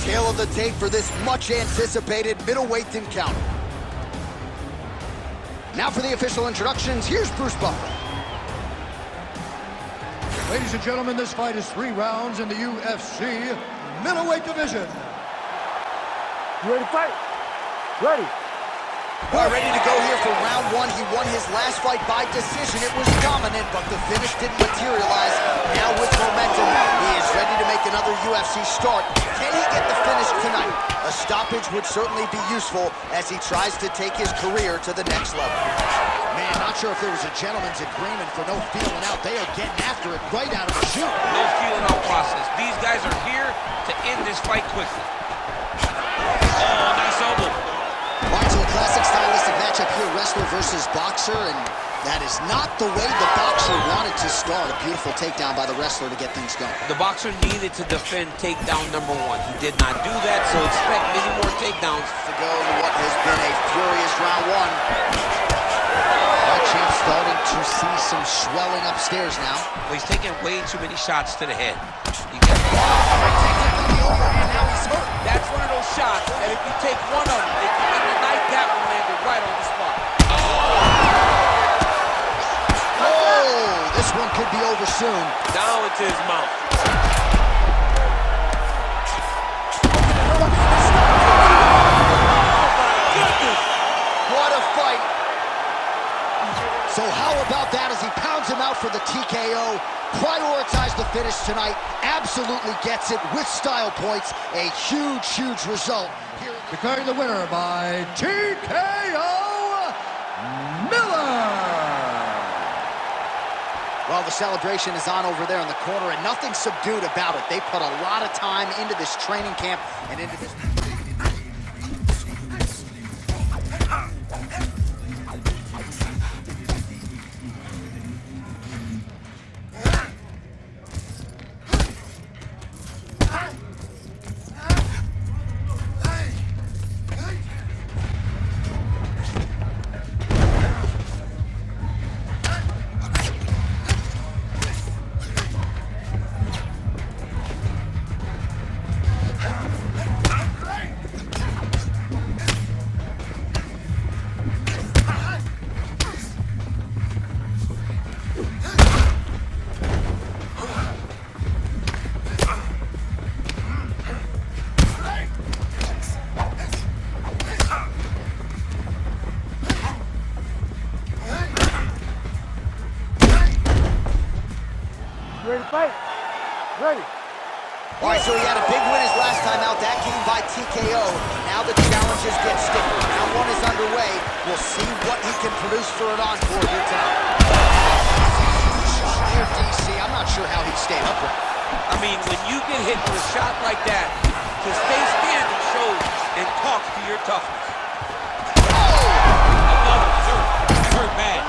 Tale of the tape for this much-anticipated middleweight encounter. Now for the official introductions, here's Bruce Buffer. Ladies and gentlemen, this fight is 3 rounds in the UFC middleweight division. You ready to fight? Ready. Well, ready to go here for round 1. He won his last fight by decision. It was dominant, but the finish didn't materialize. Now with momentum, he is ready to make another UFC start. Can he get the finish tonight? A stoppage would certainly be useful as he tries to take his career to the next level. Man, not sure if there was a gentleman's agreement for no feeling out. They are getting after it right out of the chute. No feeling out process. These guys are here to end this fight quickly. Oh, nice elbow. All right, so a classic stylistic matchup here, wrestler versus boxer, and that is not the way the boxer wanted to start. A beautiful takedown by the wrestler to get things going. The boxer needed to defend takedown number 1. He did not do that, so expect many more takedowns. To go in what has been a furious round 1. Our champ starting to see some swelling upstairs now. Well, he's taking way too many shots to the head. That's one of those shots that if you take one of them, if you get the knife, that one landed right on the spot. Oh, this one could be over soon. Down into his mouth. What a fight. So how about that as he pounds him out for the TKO? Prioritize the finish tonight. Absolutely gets it with style points. A huge, huge result. Declaring the winner by TKO, Miller. Well, the celebration is on over there in the corner, and nothing subdued about it. They put a lot of time into this training camp and into this... You ready to fight? Ready. All right, so he had a big win his last time out. That came by TKO. Now the challenges get stiffer. Round 1 is underway. We'll see what he can produce for an encore here tonight. Here, DC, I'm not sure how he stayed upright. I mean, when you get hit with a shot like that, to stay standing shows and talks to your toughness. Another hurt bad.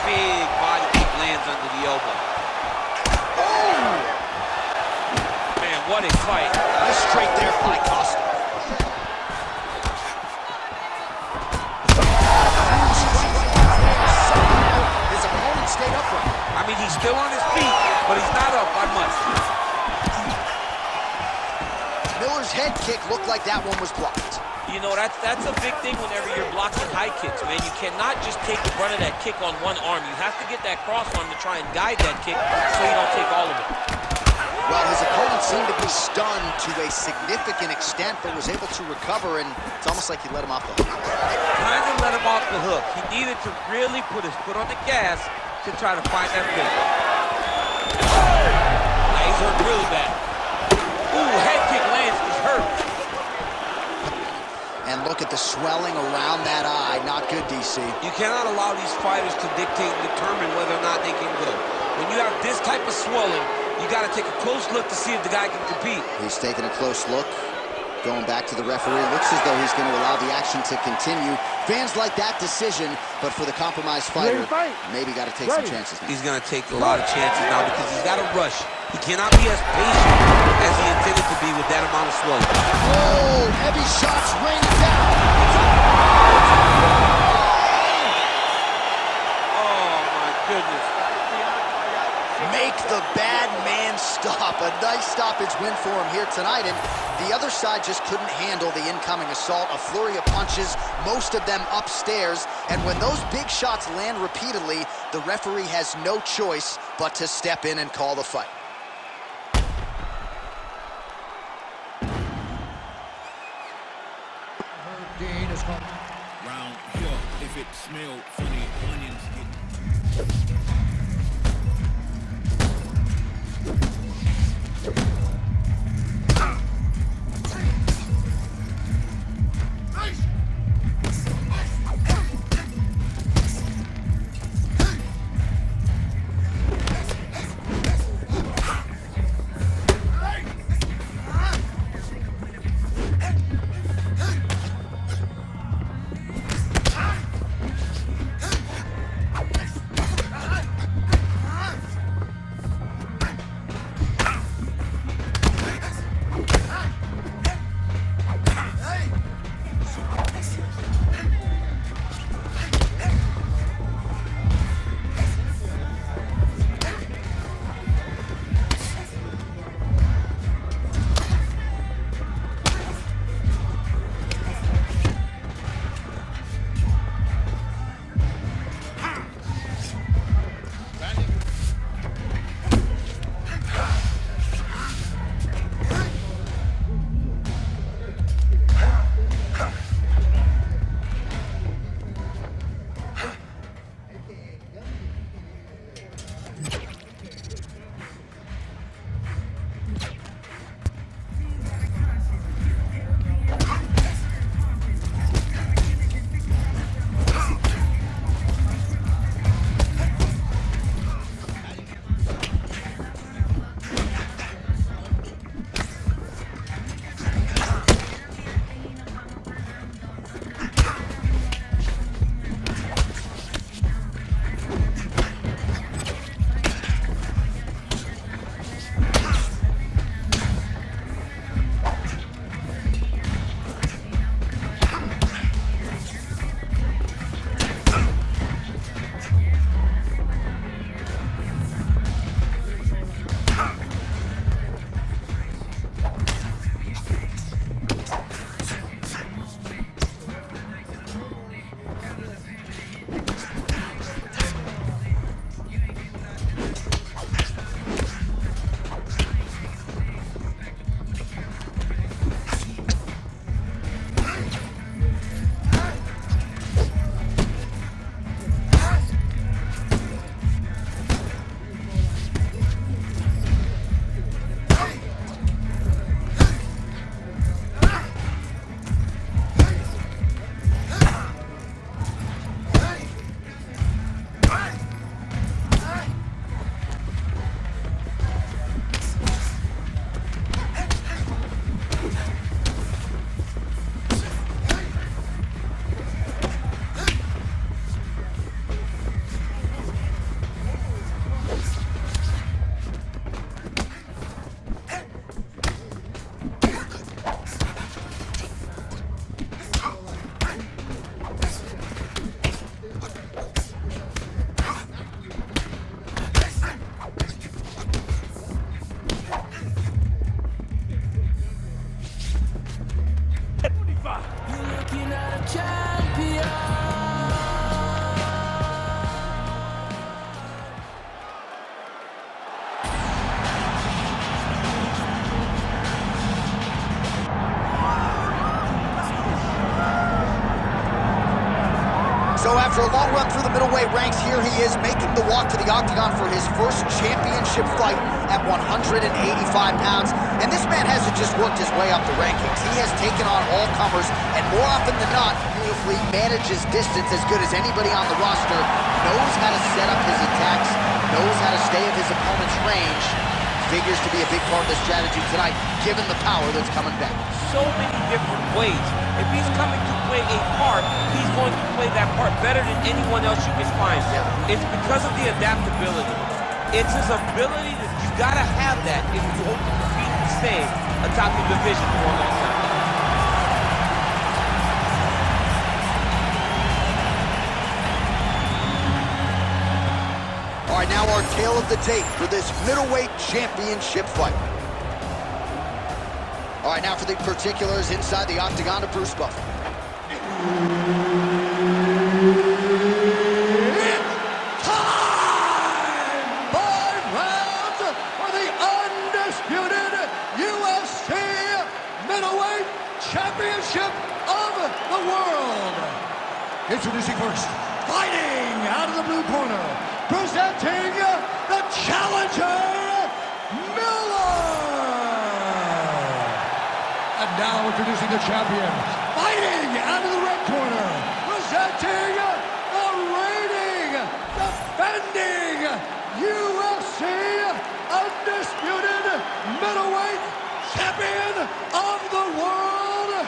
Big body kick lands under the elbow. Man, what a fight. Nice straight there by Costa. His opponent stayed upright. I mean, he's still on his feet, but he's not up by much. Miller's head kick looked like that one was blocked. You know, that's a big thing whenever you're blocking high kicks, man. You cannot just take the brunt of that kick on one arm. You have to get that cross arm to try and guide that kick so you don't take all of it. Well, his opponent seemed to be stunned to a significant extent, but was able to recover, and it's almost like he let him off the hook. Kind of let him off the hook. He needed to really put his foot on the gas to try to find that finish. Now he's hurt really bad. Ooh, head kick lands, he's hurt. And look at the swelling around that eye. Not good, DC. You cannot allow these fighters to dictate and determine whether or not they can go. When you have this type of swelling, you got to take a close look to see if the guy can compete. He's taking a close look. Going back to the referee. Looks as though he's going to allow the action to continue. Fans like that decision, but for the compromised fighter, maybe got to take some chances now. He's going to take a lot of chances now because he's got to rush. He cannot be as patient as he intended to be with that amount of swelling. Oh, heavy shots raining down. Oh, my goodness. Make the bad man stop. A nice stoppage win for him here tonight, and the other side just couldn't handle the incoming assault. A flurry of punches, most of them upstairs, and when those big shots land repeatedly, the referee has no choice but to step in and call the fight. Round here, if it smell funny, onions get... So after a long run through the middleweight ranks, here he is making the walk to the octagon for his first championship fight at 185 pounds. And this man hasn't just worked his way up the rankings. He has taken on all comers, and more often than not, beautifully manages distance as good as anybody on the roster, knows how to set up his attacks, knows how to stay at his opponent's range. Figures to be a big part of the strategy tonight, given the power that's coming back. So many different ways. If he's coming to play a part, he's going to play that part better than anyone else you can find. It's because of the adaptability. It's his ability that you gotta have that if you hope to compete and stay atop the division for a long time. All All right, now our tale of the tape for this middleweight championship fight. All right, now for the particulars inside the octagon of Bruce Buffer. Championship of the world. Introducing first, fighting out of the blue corner, presenting the challenger, Miller. And now introducing the champion, fighting out of the red corner, presenting the reigning, defending UFC undisputed middleweight champion of the world,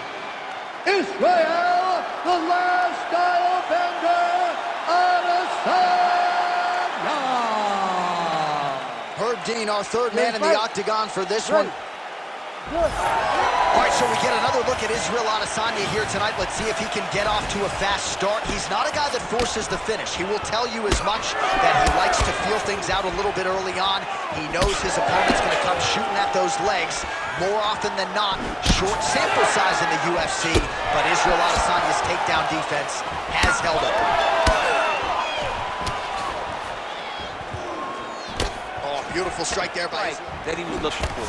Israel, the last style bender, Adesanya. Herb Dean, our third man in the octagon for this one. Good. All right, so we get another look at Israel Adesanya here tonight. Let's see if he can get off to a fast start. He's not a guy that forces the finish. He will tell you as much that he likes to feel things out a little bit early on. He knows his opponent's going to come shooting at those legs. More often than not, short sample size in the UFC, but Israel Adesanya's takedown defense has held up. Oh, beautiful strike there by that he was looking for.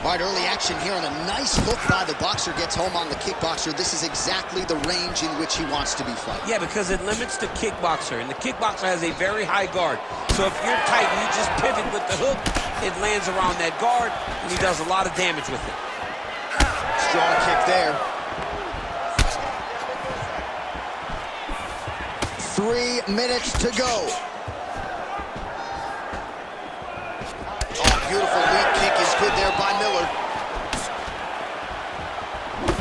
All right, early action here, and a nice hook by the boxer gets home on the kickboxer. This is exactly the range in which he wants to be fighting. Yeah, because it limits the kickboxer, and the kickboxer has a very high guard. So if you're tight and you just pivot with the hook, it lands around that guard, and he does a lot of damage with it. Strong kick there. 3 minutes to go. Oh, beautiful lead kick is good there by Miller.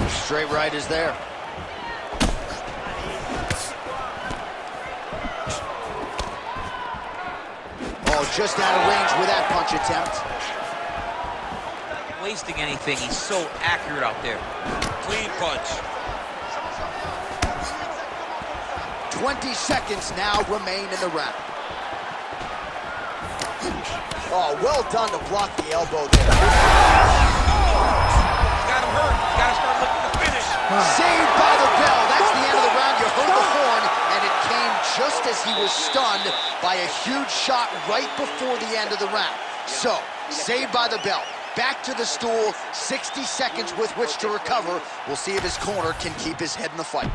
Straight right is there. Oh, just out of range with that punch attempt. Wasting anything, he's so accurate out there. Clean punch. 20 seconds now remain in the round. Oh, well done to block the elbow there. Got him hurt. Got to start looking to finish. Saved by the bell. That's the end of the round. You heard the horn, and it came just as he was stunned by a huge shot right before the end of the round. So, saved by the bell. Back to the stool, 60 seconds with which to recover. We'll see if his corner can keep his head in the fight.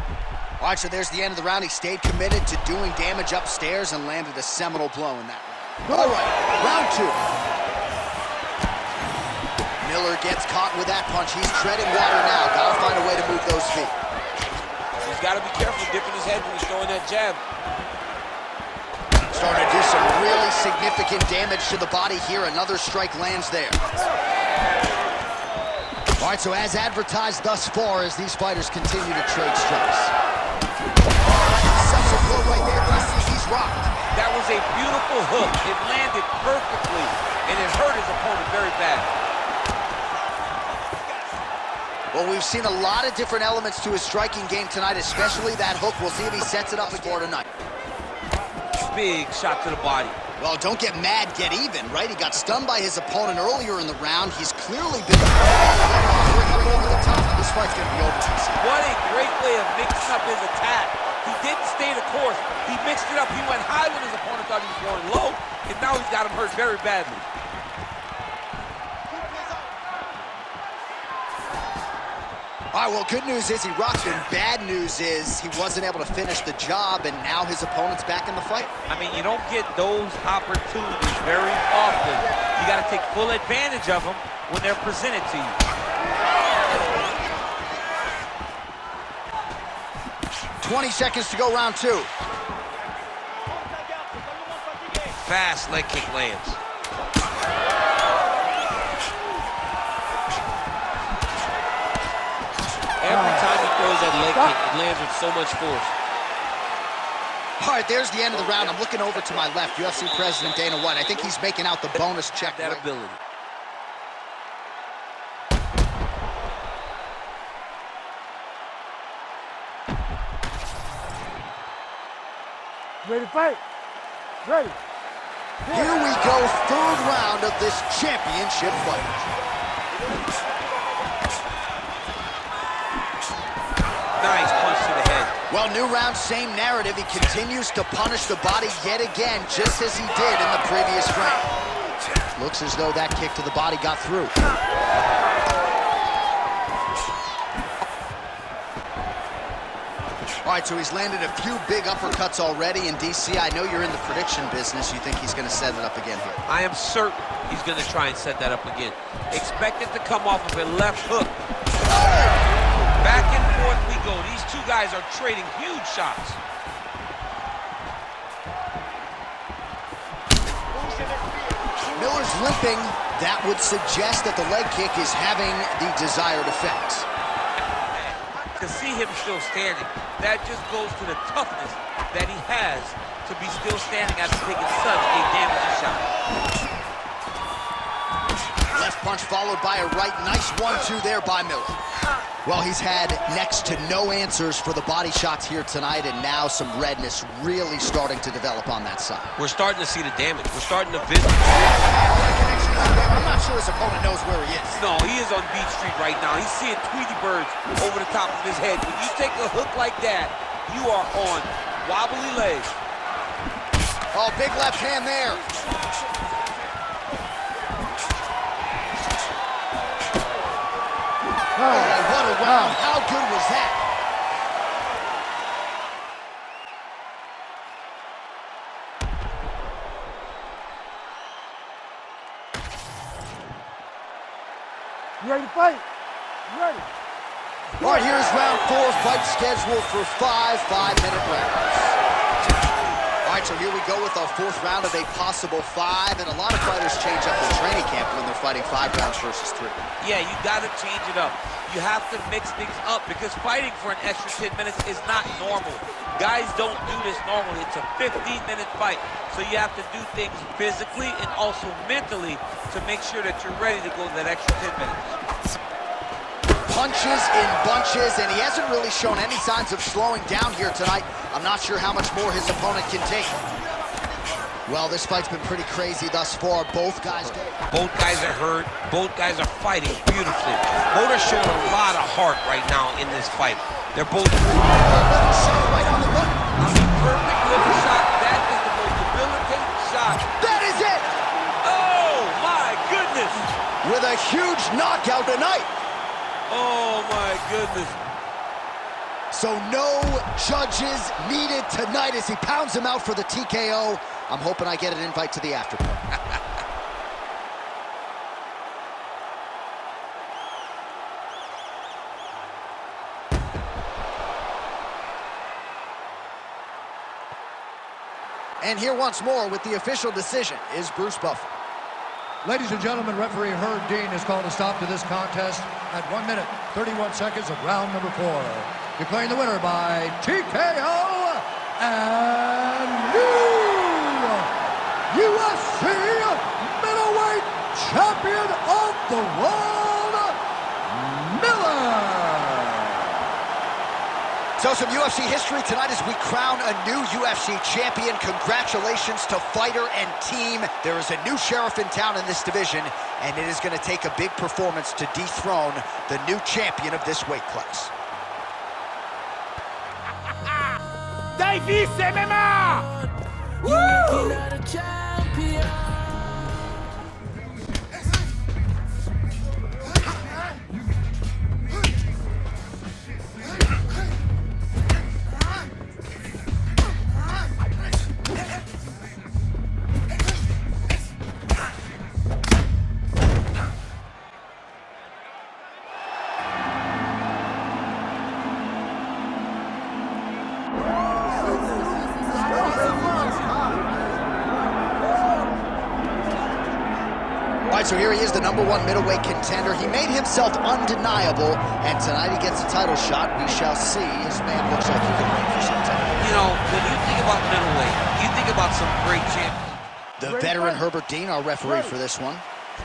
All right, so there's the end of the round. He stayed committed to doing damage upstairs and landed a seminal blow in that round. All right, round 2. Miller gets caught with that punch. He's treading water now. Gotta find a way to move those feet. He's got to be careful dipping his head when he's throwing that jab. Starting to do some really significant damage to the body here. Another strike lands there. All right, so as advertised thus far, as these fighters continue to trade strikes. Such a blow right there, but I see he's rocked. That was a beautiful hook. It landed perfectly, and it hurt his opponent very bad. Well, we've seen a lot of different elements to his striking game tonight, especially that hook. We'll see if he sets it up for tonight. Big shot to the body. Well, don't get mad, get even, right? He got stunned by his opponent earlier in the round. He's clearly been over the top. This fight's gonna be over. What a great way of mixing up his attack. He didn't stay the course. He mixed it up. He went high when his opponent thought he was going low, and now he's got him hurt very badly. All right, well, good news is he rocked him. Bad news is he wasn't able to finish the job, and now his opponent's back in the fight. I mean, you don't get those opportunities very often. You got to take full advantage of them when they're presented to you. 20 seconds to go, round 2. Fast leg kick lands. Every time he throws that leg kick, it lands with so much force. All right, there's the end of the round. I'm looking over to my left, UFC President Dana White. I think he's making out the bonus check. That ability. Ready to fight? Ready. Here we go, third round of this championship fight. Nice punch to the head. Well, new round, same narrative. He continues to punish the body yet again, just as he did in the previous frame. Looks as though that kick to the body got through. All right, so he's landed a few big uppercuts already. In DC, I know you're in the prediction business. You think he's going to set it up again here? I am certain he's going to try and set that up again. Expect it to come off of a left hook. Back and forth we go. These two guys are trading huge shots. Miller's limping. That would suggest that the leg kick is having the desired effects. To see him still standing, that just goes to the toughness that he has to be still standing after taking such a damaging shot. Left punch followed by a right. Nice 1-2 there by Miller. Well, he's had next to no answers for the body shots here tonight, and now some redness really starting to develop on that side. We're starting to see the damage. We're starting to visit. I'm not sure his opponent knows where he is. No, he is on Beach Street right now. He's seeing Tweety birds over the top of his head. When you take a hook like that, you are on wobbly legs. Oh, big left hand there. Oh, what a round. How good was that? You ready to fight? You ready? All right, here's round 4. Fight scheduled for 5 5-minute rounds. All right, so here we go with our 4th round of a possible 5, and a lot of fighters change up their training camp when they're fighting 5 rounds versus 3. Yeah, you got to change it up. You have to mix things up because fighting for an extra 10 minutes is not normal. Guys don't do this normally. It's a 15-minute fight, so you have to do things physically and also mentally to make sure that you're ready to go that extra 10 minutes. Punches in bunches, and he hasn't really shown any signs of slowing down here tonight. I'm not sure how much more his opponent can take. Well, this fight's been pretty crazy thus far. Both guys are hurt. Both guys are fighting beautifully. Both are showing a lot of heart right now in this fight. They're both right on the button. I mean, perfect liver shot. That is the most debilitating shot. That is it! Oh, my goodness! With a huge knockout tonight. Oh, my goodness. So no judges needed tonight as he pounds him out for the TKO. I'm hoping I get an invite to the after party. And here once more with the official decision is Bruce Buffer. Ladies and gentlemen, referee Herb Dean has called a stop to this contest at 1 minute, 31 seconds of round number 4. Declaring the winner by TKO and new UFC middleweight champion of the world, Miller. So some UFC history tonight as we crown a new UFC champion. Congratulations to fighter and team. There is a new sheriff in town in this division, and it is going to take a big performance to dethrone the new champion of this weight class. Davis MMA! Woo! All right, so here he is, the #1 middleweight contender. He made himself undeniable, and tonight he gets a title shot. We shall see. His man looks like he can win for some time. You know, when you think about middleweight, you think about some great champions. The veteran Herbert Dean, our referee for this one.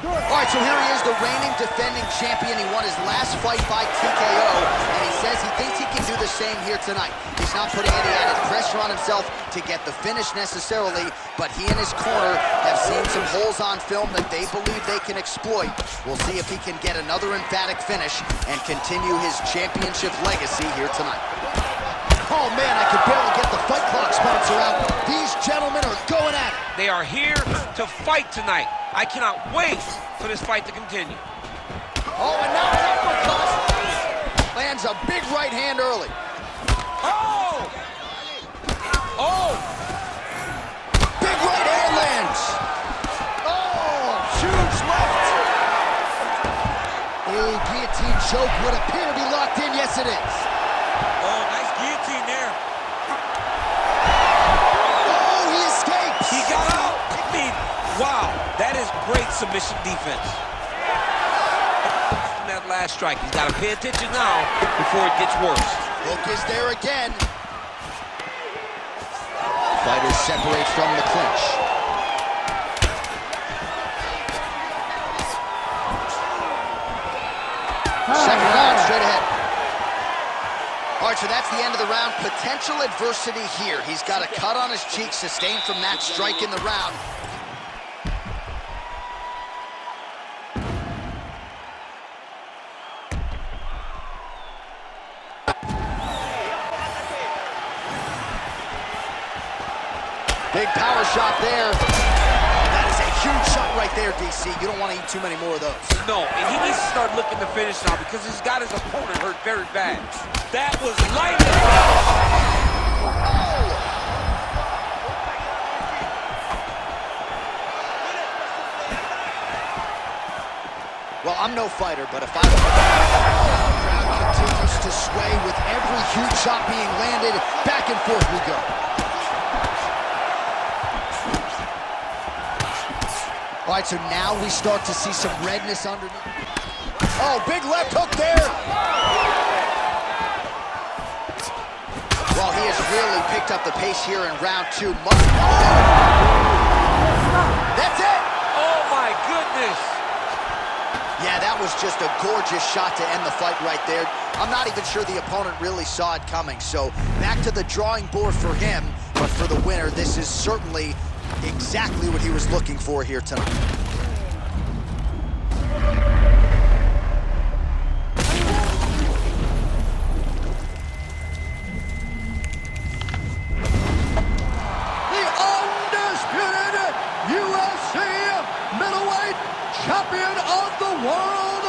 All right, so here he is, the reigning defending champion. He won his last fight by TKO, and he says he thinks he can do the same here tonight. He's not putting any added pressure on himself to get the finish necessarily, but he and his corner have seen some holes on film that they believe they can exploit. We'll see if he can get another emphatic finish and continue his championship legacy here tonight. Oh, man, I can barely get the fight clock sponsor out. These gentlemen are going at it. They are here to fight tonight. I cannot wait for this fight to continue. Oh, and now an uppercut. Lands a big right hand early. Oh! Oh! Big right hand lands. Oh, huge left. A guillotine choke would appear to be locked in. Yes, it is. Oh, nice guillotine there. Oh, he escapes. He got out. I mean, wow, that is great submission defense. That last strike, he's got to pay attention now before it gets worse. Hook is there again. Fighters separate from the clinch. Second round, straight ahead. All right, so that's the end of the round. Potential adversity here. He's got a cut on his cheek sustained from that strike in the round. Big power shot there. That is a huge shot right there, DC. You don't want to eat too many more of those. No, and he needs to start looking to finish now because he's got his opponent hurt very bad. That was lightning. Well, I'm no fighter, but if I... Crowd continues to sway with every huge shot being landed. Back and forth we go. All right, so now we start to see some redness underneath. Oh, big left hook there. Well, he has really picked up the pace here in round two. That's it. Oh, my goodness. Yeah, that was just a gorgeous shot to end the fight right there. I'm not even sure the opponent really saw it coming. So back to the drawing board for him, but for the winner, this is certainly exactly what he was looking for here tonight. The undisputed UFC middleweight champion of the world,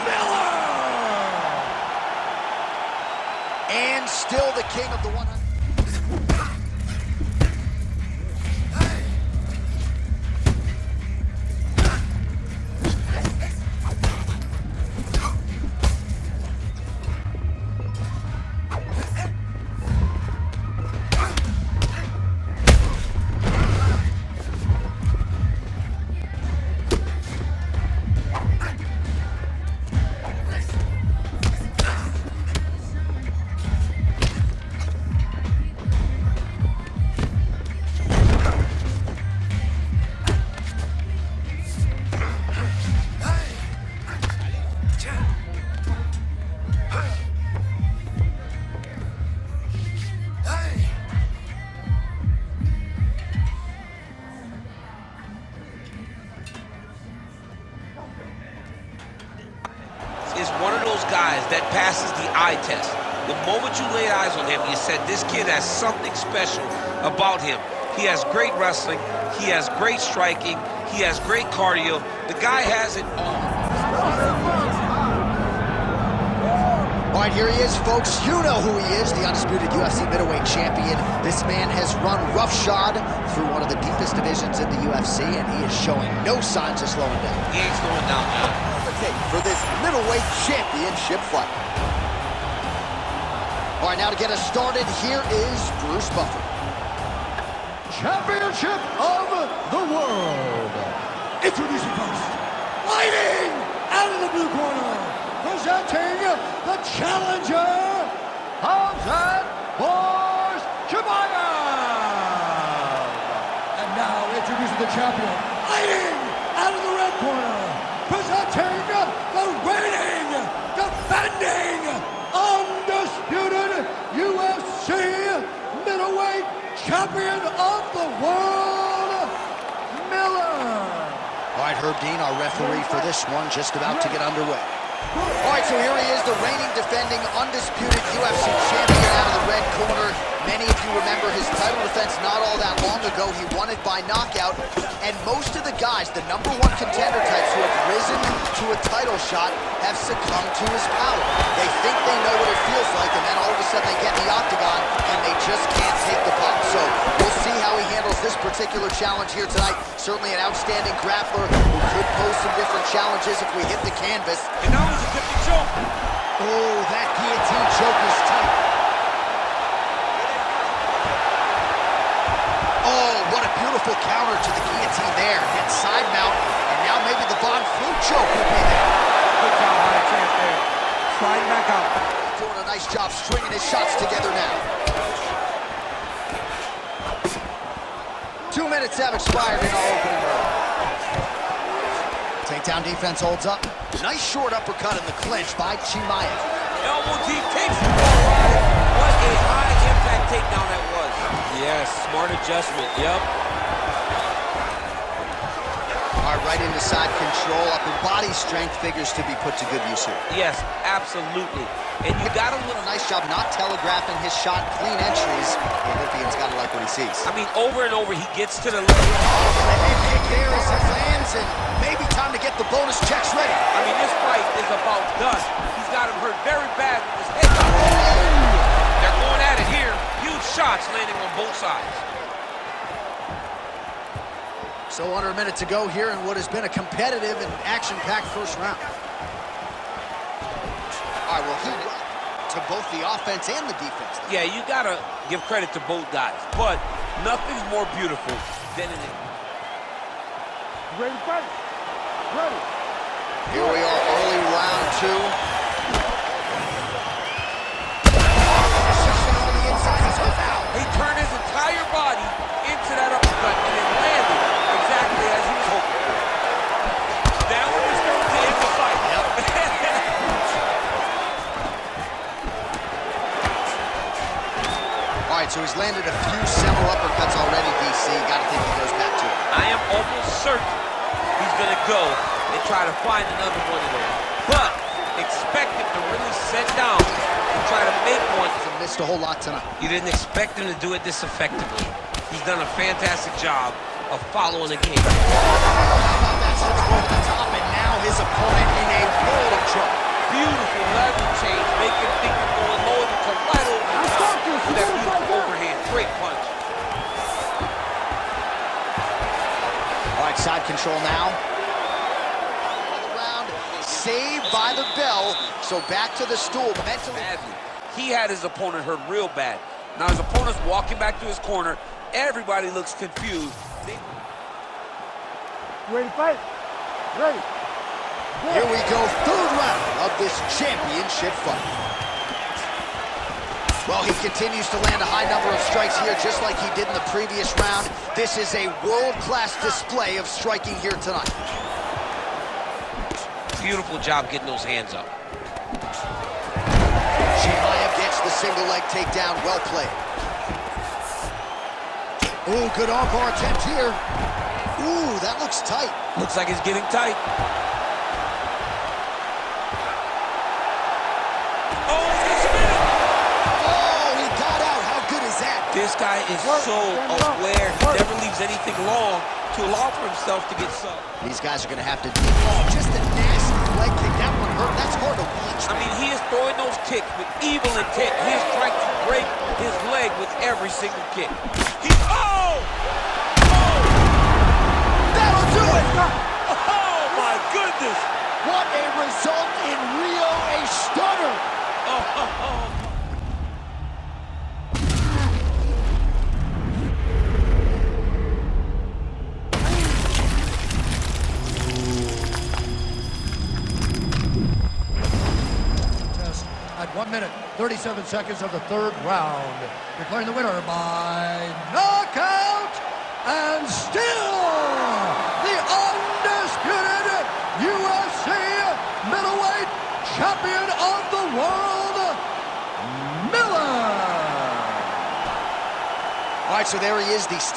Miller! And still the king of the 100. Is one of those guys that passes the eye test. The moment you laid eyes on him, you said, this kid has something special about him. He has great wrestling. He has great striking. He has great cardio. The guy has it all. All right, here he is, folks. You know who he is, the undisputed UFC middleweight champion. This man has run roughshod through one of the deepest divisions in the UFC, and he is showing no signs of slowing down. He ain't slowing down, man. For this middleweight championship fight. All right, now to get us started, here is Bruce Buffer. Championship of the world. Introducing first, fighting out of the blue corner, presenting the challenger, Hamzat Borshibayev. And now introducing the champion fighting out of the red corner, presenting the reigning, defending, undisputed UFC middleweight champion of the world, Miller. All right, Herb Dean, our referee for this one, just about to get underway. All right, so here he is, the reigning, defending, undisputed UFC champion out of the red corner. Many of you remember his title defense not all that long ago. He won it by knockout. And most of the guys, the #1 contender types who have risen to a title shot, have succumbed to his power. They think they know what it feels like, and then all of a sudden they get in the octagon, and they just can't take the pop. So we'll see how he handles this particular challenge here tonight. Certainly an outstanding grappler who could pose some different challenges if we hit the canvas. And now he's a different choke. Oh, that guillotine choke is tight. Oh, what a beautiful counter to the guillotine there. Hit side mount, and now maybe the Von Flue choke will be there. Good job by the champ there. Slide back out. Doing a nice job stringing his shots together now. 2 minutes have expired in our opening round. Takedown defense holds up. Nice short uppercut in the clinch by Chimaev. Elbow deep takes the ball right. What a high impact takedown that was. Yes, smart adjustment, yep. All right, right into side control. Upper body strength figures to be put to good use here. Yes, absolutely. And you got a little Nice job not telegraphing his shot, clean entries. The Olympian's got to like what he sees. I mean, over and over, he gets to the level. The head kick there as he lands, and maybe time to get the bonus checks ready. I mean, this fight is about dust. He's got him hurt very bad with his head. They're going at it here. Huge shots landing on both sides. So under a minute to go here in what has been a competitive and action-packed first round. All right, well, he to both the offense and the defense. Yeah, you got to give credit to both guys, but nothing's more beautiful than an... Ready to fight? Ready. Here we are, early round 2. Position on the inside, he's hooked out. He turned his entire body into that uppercut, and it landed exactly as he was hoping for. That one was going to end the fight. All right, so he's landed a few several uppercuts already, DC. Got to think he goes back to it. I am almost certain he's going to go and try to find another one of those. But expect him to really sit down and try to make one. He missed a whole lot tonight. You didn't expect him to do it this effectively. He's done a fantastic job of following the game. How about that? Slips over the top, and now his opponent in a world of trouble. Beautiful level change, make him think you're going low and come right over the top with that beautiful overhand. Great punch. All right, side control now. Another round, saved by the bell. So back to the stool, mentally. Badly. He had his opponent hurt real bad. Now his opponent's walking back to his corner. Everybody looks confused. Ready to fight? Ready. Here we go, third round of this championship fight. Well, he continues to land a high number of strikes here, just like he did in the previous round. This is a world-class display of striking here tonight. Beautiful job getting those hands up. Chimaev gets the single leg takedown, well played. Ooh, good armbar attempt here. Ooh, that looks tight. Looks like it's getting tight. Oh, he's spinning. Oh, he got out. How good is that? This guy is so aware. He never leaves anything long to allow for himself to get sucked. These guys are going to have to... Oh, just a nasty leg kick. That one hurt. That's hard to watch. I mean, he is throwing those kicks with evil intent. He is trying to break his leg with every single kick. Oh! That'll do it! Oh, my goodness! What a result in Rio, a stunner! Oh. At 1 minute, 37 seconds of the third round. Declaring the winner by knockout, and still the right, so there he is, the